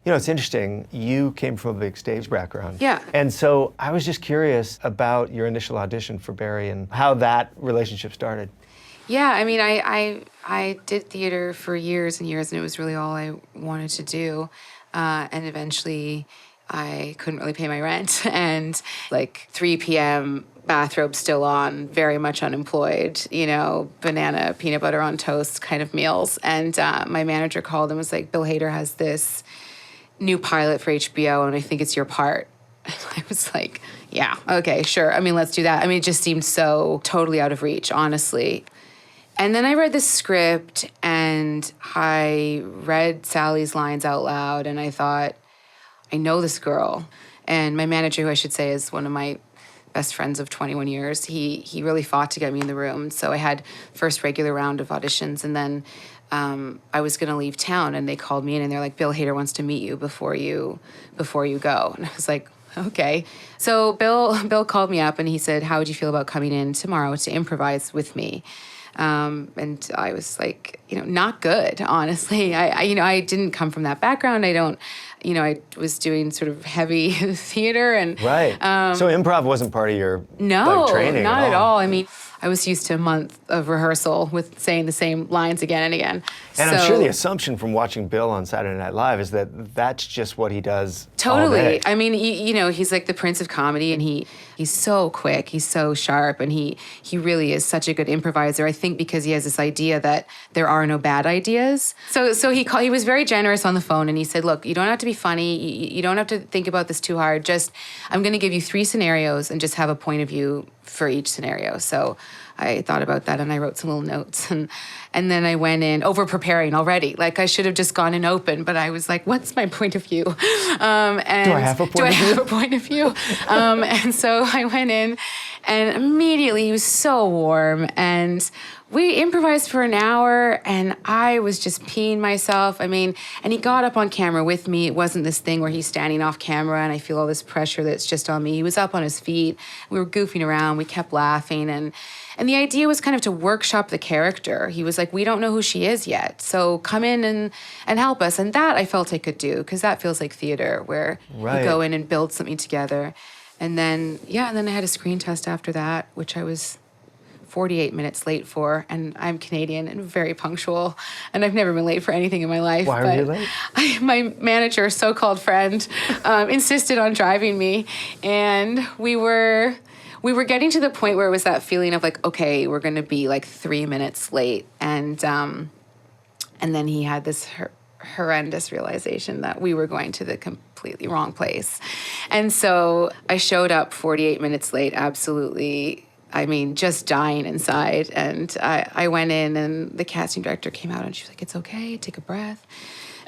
You know, it's interesting. You came from a big stage background. Yeah. And so I was just curious about your initial audition for Barry and how that relationship started. Yeah, I mean, I did theater for years and years, and it was really all I wanted to do. And eventually, I couldn't really pay my rent, and like 3 p.m. bathrobe still on, very much unemployed, you know, banana, peanut butter on toast kind of meals. And my manager called and was like, Bill Hader has this new pilot for HBO, and I think it's your part. And I was like, yeah, okay, sure. I mean, let's do that. I mean, it just seemed so totally out of reach, honestly. And then I read the script, and I read Sally's lines out loud, and I thought, I know this girl. And my manager, who I should say is one of my best friends of 21 years, he really fought to get me in the room. So I had first regular round of auditions, and then I was going to leave town, and they called me in, and they're like, Bill Hader wants to meet you before you go. And I was like, okay. So Bill called me up, and he said, how would you feel about coming in tomorrow to improvise with me? And I was like, you know, not good, honestly. I didn't come from that background. I was doing sort of heavy theater and Right. So improv wasn't part of your training not at all. I mean, I was used to a month of rehearsal with saying the same lines again and again. And I'm sure the assumption from watching Bill on Saturday Night Live is that that's just what he does. Totally. All day. I mean, he's like the prince of comedy, and he's so quick, he's so sharp, and he really is such a good improviser. I think because he has this idea that there are no bad ideas. So he was very generous on the phone, and he said, look, you don't have to be funny. You don't have to think about this too hard. Just, I'm going to give you 3 scenarios and just have a point of view for each scenario. So I thought about that, and I wrote some little notes, and then I went in over-preparing already. Like, I should have just gone in open, but I was like, what's my point of view? And do I have a point of view? And so I went in, and immediately he was so warm, and we improvised for an hour, and I was just peeing myself. I mean, and he got up on camera with me. It wasn't this thing where he's standing off camera and I feel all this pressure that's just on me. He was up on his feet. We were goofing around. We kept laughing. And the idea was kind of to workshop the character. He was like, we don't know who she is yet, so come in and help us. And that I felt I could do, because that feels like theater, where you go in and build something together. And then I had a screen test after that, which I was 48 minutes late for, and I'm Canadian and very punctual, and I've never been late for anything in my life. Why were you late? My manager, so-called friend, insisted on driving me, and we were getting to the point where it was that feeling of like, okay, we're going to be like 3 minutes late, and then he had this horrendous realization that we were going to the completely wrong place. And so I showed up 48 minutes late, absolutely, I mean, just dying inside. And I went in, and the casting director came out, and she was like, it's okay, take a breath.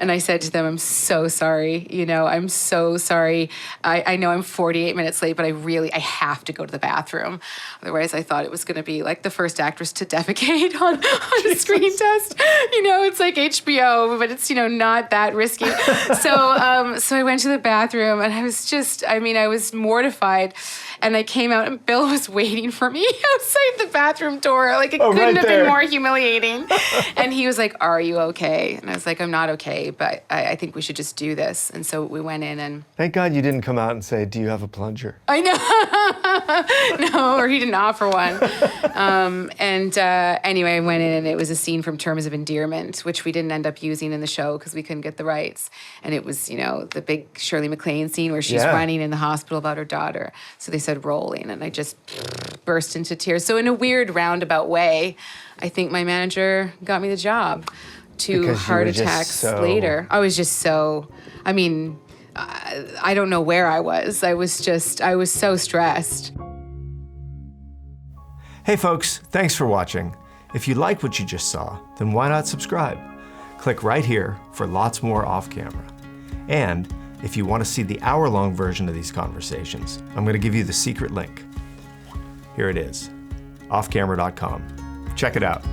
And I said to them, I'm so sorry, I'm so sorry. I know I'm 48 minutes late, but I have to go to the bathroom. Otherwise, I thought it was going to be like the first actress to defecate on a screen test. It's like HBO, but it's, not that risky. So I went to the bathroom, and I was mortified. And I came out, and Bill was waiting for me outside the bathroom door. Like, it couldn't have been more humiliating. And he was like, are you okay? And I was like, I'm not okay, but I think we should just do this. And so we went in, and... Thank God you didn't come out and say, do you have a plunger? I know. No, or he didn't offer one. Anyway, I went in, and it was a scene from Terms of Endearment, which we didn't end up using in the show because we couldn't get the rights. And it was, the big Shirley MacLaine scene where she's running in the hospital about her daughter. So they said rolling, and I just burst into tears. So in a weird roundabout way, I think my manager got me the job. 2 heart attacks later. I was just so, I don't know where I was. I was so stressed. Hey folks, thanks for watching. If you like what you just saw, then why not subscribe? Click right here for lots more off camera. And if you want to see the hour-long version of these conversations, I'm going to give you the secret link. Here it is, offcamera.com. Check it out.